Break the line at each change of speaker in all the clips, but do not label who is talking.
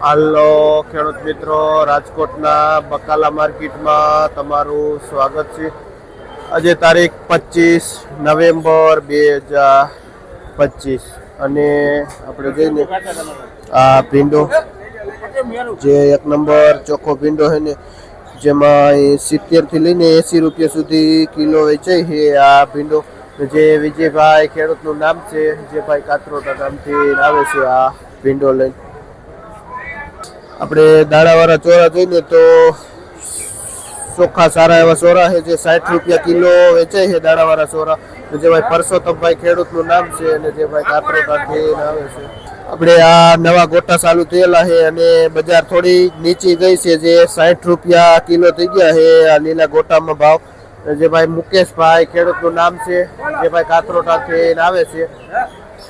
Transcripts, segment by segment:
હાલો ખેડૂત મિત્રો, રાજકોટના બકાલા માર્કેટમાં તમારું સ્વાગત છે. આજે તારીખ 25 નવેમ્બર 2025 અને આપણે જઈને આ ભીંડો જે 1 નંબર ચોખ્ખો ભીંડો છે ને જેમાં 70 થી લઈને 80 રૂપિયા સુધી કિલો વેચાય છે. આ ભીંડો જે વિજયભાઈ ખેડૂતનું નામ છે, વિજયભાઈ કાતરોટા નામથી આવે છે આ ભીંડો લઈને. આપણે દાણાવાળા ચોરા જોઈને તો ચોખ્ખા સારા એવા ચોરા છે જે 60 રૂપિયા કિલો વેચાય છે. દાણાવાળા ચોરા જે ભાઈ પરસોત્તમભાઈ ખેડૂતનું નામ છે અને જે ભાઈ કાતરોટાથી આવે છે. આપણે આ નવા ગોટા ચાલુ થયેલા છે અને બજાર થોડી નીચી ગઈ છે, જે 60 રૂપિયા કિલો થઈ ગયા છે આ લીલા ગોટામાં ભાવ. જે ભાઈ મુકેશભાઈ ખેડૂતનું નામ છે, જે ભાઈ કાતરોટાથી આવે છે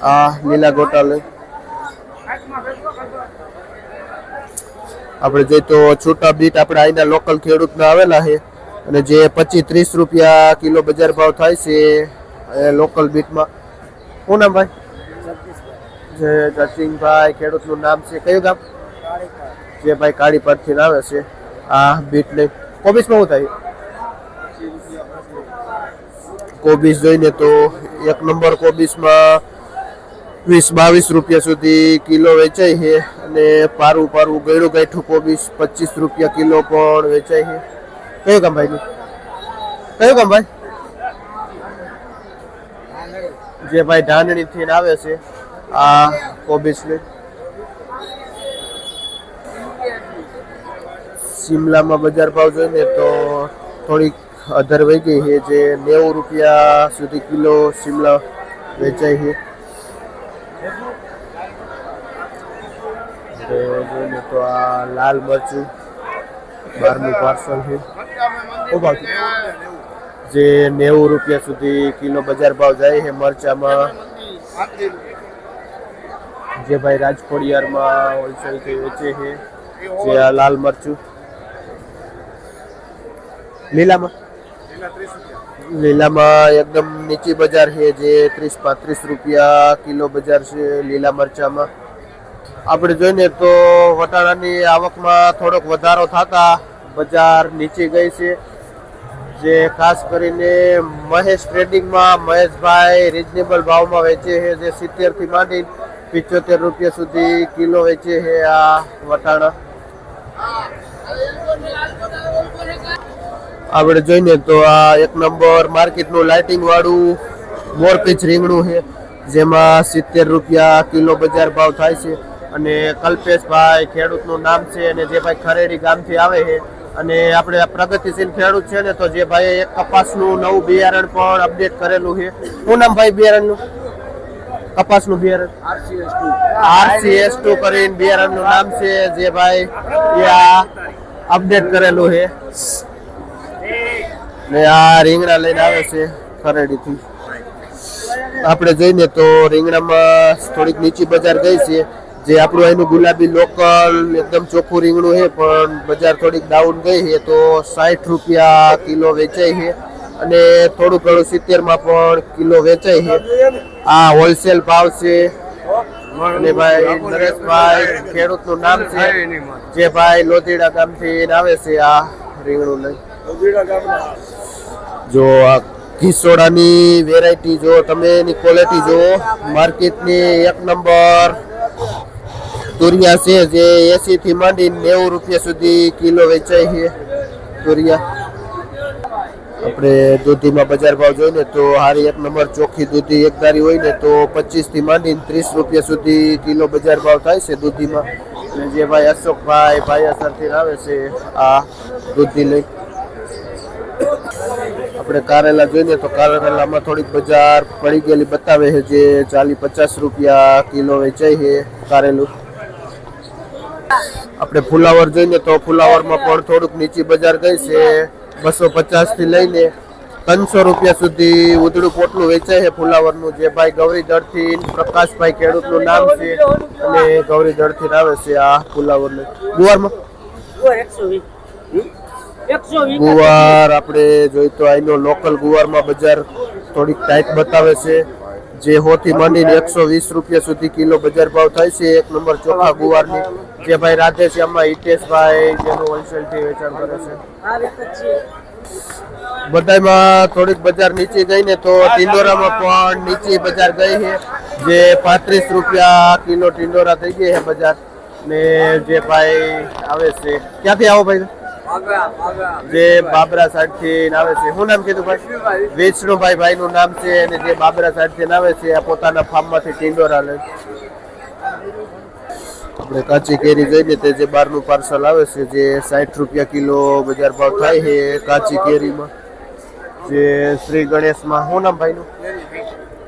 આ લીલા ગોટા લઈ. આપણે જોઈએ તો છૂટા બીટ આપણે અહીંના લોકલ ખેડૂતના આવેલા છે અને જે 25-30 રૂપિયા કિલો બજાર ભાવ થાય છે લોકલ બીટમાં. શું નામ ભાઈ? જે જસિંગભાઈ ખેડૂતનું નામ છે. કયું ગામ? જે ભાઈ કાળી પરથી આવે છે આ બીટ લઈ. કોબીસમાં શું થાય? કોબીસ જોઈને તો 1 નંબર કોબીસમાં 20-22 રૂપિયા સુધી કિલો વેચાય છે અને પારું ગળ્યું ગાંઠું કોબીસ 25 રૂપિયા કિલો પણ વેચાય છે. કયું કામ ભાઈ? કયું કામ ભાઈ? જે ભાઈ ધાનણી થી આવે છે આ કોબીસ ને. શિમલામાં બજાર ભાવ જોઈને તો થોડીક અધર વહી ગઈ છે, જે 90 રૂપિયા સુધી કિલો શિમલા વેચાય છે. જોઈને તો આ લાલ મરચું 12નું પાર્સલ છે. જે 90 રૂપિયા સુધી કિલો બજાર ભાવ જાય છે મરચામાં. જે ભાઈ રાજકોડિયારમાં હોલસેલ થી વેચે છે જે આ લાલ મરચું. લીલામાં એકદમ નીચી બજાર છે, જે 30-35 રૂપિયા કિલો બજાર છે લીલા મરચામાં. આપણે જોઈને તો વટાણાની આવકમાં થોડોક વધારો થતા બજાર નીચે ગઈ છે, જે ખાસ કરીને મહેશ ટ્રેડિંગમાં મહેશભાઈ રિઝનેબલ ભાવમાં વેચે છે, જે 70 થી માંડી 75 રૂપિયા સુધી કિલો વેચે છે આ વટાણા. આપણે જોઈને તો આ 1 નંબર માર્કેટનું લાઇટિંગ વાળું મોરપીંછ રીંગણું છે, જેમાં 70 રૂપિયા કિલો બજાર ભાવ થાય છે. અને કલ્પેશભાઈ ખેડૂતનું નામ છે અને જે ભાઈ ખરેડી ગામથી આવે છે અને આપણે પ્રગતિશીલ ખેડૂત છે ને, તો જે ભાઈ એક કપાસનું નવું બિયારણ પણ અપડેટ કરેલું છે. શું નામ ભાઈ બિયારણનું? કપાસનું બિયારણ RCS2 કરીને બિયારણનું નામ છે, જે ભાઈ આ અપડેટ કરેલું છે. ને આ રીંગણા લઈને આવે છે ખરેડીથી. આપણે જોઈને તો રીંગણામાં થોડીક નીચી બજાર ગઈ છે, જે આપણું અહીંનું ગુલાબી લોકલ એકદમ ચોખ્ખું રીંગણું છે પણ બજાર થોડીક ડાઉન ગઈ છે, તો 60 રૂપિયા કિલો વેચાય છે અને થોડું ઘણું 70માં પણ કિલો વેચાય છે. આ હોલસેલ ભાવ છે અને ભાઈ નરેશભાઈ ખેડૂતનું નામ છે, જે ભાઈ લોધીડા ગામથી આવે છે આ રીંગણું લઈ. જો આ ઘીસોડાની વેરાયટી જો તમે એની ક્વોલિટી જો માર્કેટની 1 નંબર તુરિયા છે, જે 80 થી માંડી 90 રૂપિયા સુધી કિલો વેચાય છે તુરિયા. આપણે દૂધીમાં બજાર ભાવ જોઈને તો હારી 1 નંબર ચોખ્ખી દૂધી એકધારી હોય ને તો 25 થી માંડીને 30 રૂપિયા સુધી કિલો બજાર ભાવ થાય છે દૂધીમાં. અને જે ભાઈ અશોકભાઈ ભાઈયાસરથી આવે છે આ દૂધી લઈ. આપણે કારેલા જોઈને તો કારેલામાં થોડીક બજાર પડી ગયેલી બતાવે છે, જે 40-50 રૂપિયા કિલો વેચાય છે કારેલું. આપણે ફુલાવર જોઈને તો ફુલાવરમાં પણ થોડુંક નીચી બજાર ગઈ છે, 250 થી લઈને 300 રૂપિયા સુધી ઉધડું પોટલું વેચાય છે ફુલાવરનું. જે ભાઈ ગૌરીદળથી પ્રકાશભાઈ ખેડૂતનું નામ છે અને ગૌરીદળથી આવે છે આ ફુલાવરનું. ગુવારમાં ગુવાર આપણે જોઈ તો અહીંનો લોકલ ગુવારમાં બજાર થોડીક ટાઈટ બતાવે છે, જે 100 થી માંડીને 120 રૂપિયા સુધી કિલો બજાર ભાવ થાય છે 1 નંબર ચોખા ગુવારની. જે ભાઈ રાધેશ્યામમાં હિતેશભાઈ જેનું હોલસેલથી વેચાણ કરે છે. બધામાં થોડીક બજાર નીચે ગઈ ને તો ટિંડોરામાં પણ નીચી બજાર ગઈ છે, જે 35 રૂપિયા કિલો ટિંડોરા થઈ ગઈ છે બજાર. ને જે ભાઈ આવે છે, ક્યાંથી આવો ભાઈ? જે બાબરા સાઈડ થી આવે છે. શું નામ કીધું ભાઈ? વિષ્ણુભાઈ ભાઈ નું નામ છે, અને જે બાબરા સાઈડ થી આવે છે પોતાના ફાર્મ માંથી ટિંડોરા લે. આપણે કાચી કેરી જઈને તે જે બહારનું પાર્સલ આવે છે, જે 60 રૂપિયા કિલો બજાર ભાવ થાય છે કાચી કેરીમાં. જે શ્રી ગણેશમાં શું નામ ભાઈનું?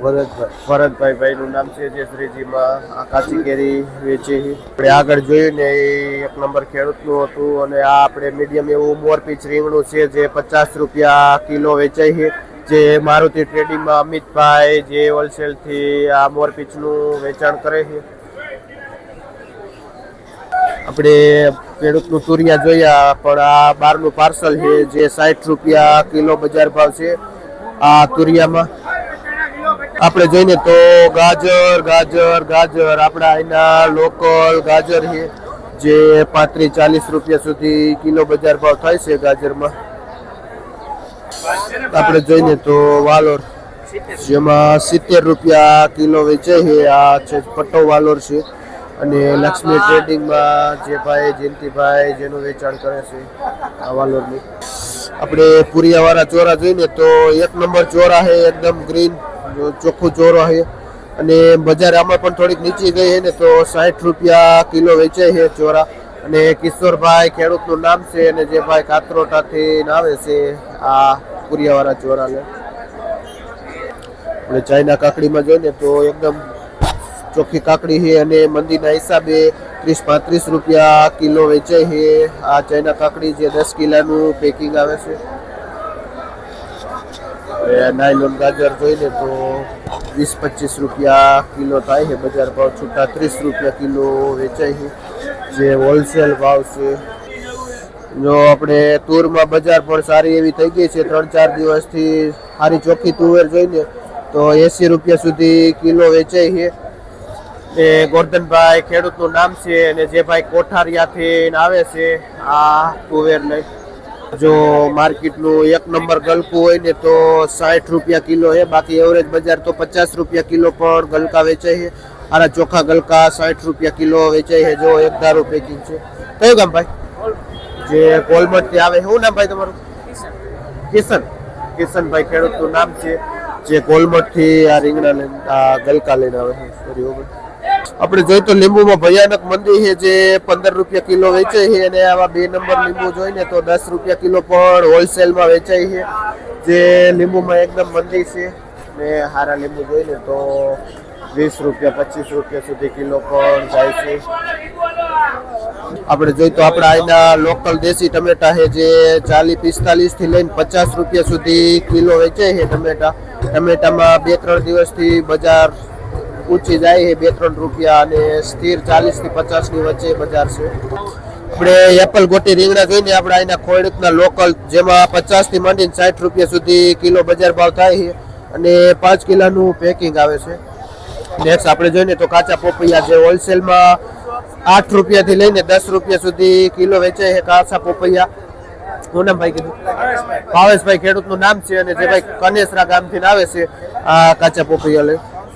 ભરતભાઈ ભાઈનું નામ છે, જે શ્રીજીમાં આ કાચી કેરી વેચે છે. આપણે આગળ જોયું ને એ એક નંબર ખેડૂતનું હતું, અને આ આપણે મીડિયમ એવું મોરપીચ રીંગણું છે, જે 50 રૂપિયા કિલો વેચાય છે. જે મારુતિ ટ્રેડિંગમાં અમિતભાઈ જે હોલસેલથી આ મોરપીચનું વેચાણ કરે છે. આપણે ખેડૂતનું તુરિયા જોયા, પણ આ બહારનું પાર્સલ છે, જે 60 રૂપિયા કિલો બજાર ભાવ છે આ તુરિયામાં. આપણે જોઈને તો ગાજર આપણા અહીંના લોકલ ગાજર છે, જે 35-40 રૂપિયા સુધી કિલો બજાર ભાવ થાય છે ગાજરમાં. આપણે જોઈને તો વાલોર, જેમાં 70 રૂપિયા કિલો વેચાય છે. આ છે પટ્ટો વાલોર છે, અને લક્ષ્મી ટ્રેડિંગમાં જે ભાઈ જયંતિભાઈ જેનું વેચાણ કરે છે આ વાલોરની. આપણે પુરિયાવાળા ચોરા જોઈને તો એક નંબર ચોરા છે, એકદમ ગ્રીન ચોખ્ખું ચોરો છે. અને બજાર આમાં પણ થોડીક નીચી ગઈ છે ને તો 60 રૂપિયા કિલો વેચાય છે ચોરા. અને કિશોરભાઈ ખેડૂતનું નામ છે, અને જે ભાઈ કાતરોટાથી આવે છે આ પુરિયાવાળા ચોરા લે. આપણે ચાઇના કાકડીમાં જોઈને તો એકદમ ચોખ્ખી કાકડી છે, અને મંદીના હિસાબે 30-35 રૂપિયા કિલો વેચાય છે આ ચાઇના કાકડી, જે 10 કિલોનું પેકિંગ આવે છે. નાયલોન ગાજર જોઈને તો 20-25 રૂપિયા કિલો થાય છે બજાર ભાવ. છૂટા 30 રૂપિયા કિલો વેચાય છે, જે હોલસેલ ભાવ છે. જો આપણે તુરમાં બજાર પણ સારી એવી થઈ ગઈ છે 3-4 દિવસથી. સારી ચોખ્ખી તુવેર જોઈને તો 80 રૂપિયા સુધી કિલો વેચાય છે. એ ગોરધનભાઈ ખેડૂતનું નામ છે, અને જે ભાઈ કોઠારિયાથી આવે છે આ તુવેર લઈ. જો માર્કેટનું એક નંબર ગલકું હોય ને તો 60 રૂપિયા કિલો છે, બાકી એવરેજ બજાર તો 50 રૂપિયા કિલો પણ ગલકા વેચાય છે. આના ચોખા ગલકા 60 રૂપિયા કિલો વેચાય છે. જો એક ધારું પેકિંગ છે. કયું ગામ ભાઈ? જે કોલમટ થી આવે. શું નામ ભાઈ તમારું? કિશનભાઈ ખેડૂતનું નામ છે, જે કોલમટ થી આ રીંગણા લઈને આ ગલકા લઈને આવે છે. આપણે જોઈએ તો લીંબુમાં ભયાનક મંદી છે, જે 15 રૂપિયા કિલો વેચાય છે. અને આવા 2 નંબર લીંબુ જોઈને તો 10 રૂપિયા કિલો પણ હોલસેલમાં વેચાય છે. જે લીંબુમાં એકદમ મંદી છે. ને સારા લીંબુ જોઈને તો 20 રૂપિયા 25 રૂપિયા સુધી કિલો પણ જાય છે. આપણે જોઈએ તો આપણા અહીંના લોકલ દેશી ટમેટા છે, જે 40-45 થી લઈને 50 રૂપિયા સુધી કિલો વેચાય છે ટમેટા. ટમેટામાં 2-3 દિવસથી બજાર ઊંચી જાય છે 2-3 રૂપિયા, અને સ્થિર 40 થી 50 ની વચ્ચે બજાર છે. આપણે એપલ ગોટી રીંગણા જોઈને આપણે અહીંના ખોડકના લોકલ, જેમાં 50 થી માંડીને 60 રૂપિયા સુધી કિલો બજાર ભાવ થાય છે, અને 5 કિલોનું પેકિંગ આવે છે. નેક્સ્ટ આપણે જોઈને તો કાચા પોપૈયા, જે હોલસેલમાં 8 રૂપિયાથી લઈને 10 રૂપિયા સુધી કિલો વેચાય છે કાચા પોપૈયા. શું નામ ભાઈ કીધું? ભાવેશભાઈ ખેડૂતનું નામ છે, અને જે ભાઈ કનેસરા ગામથી આવે છે આ કાચા પોપૈયા લે.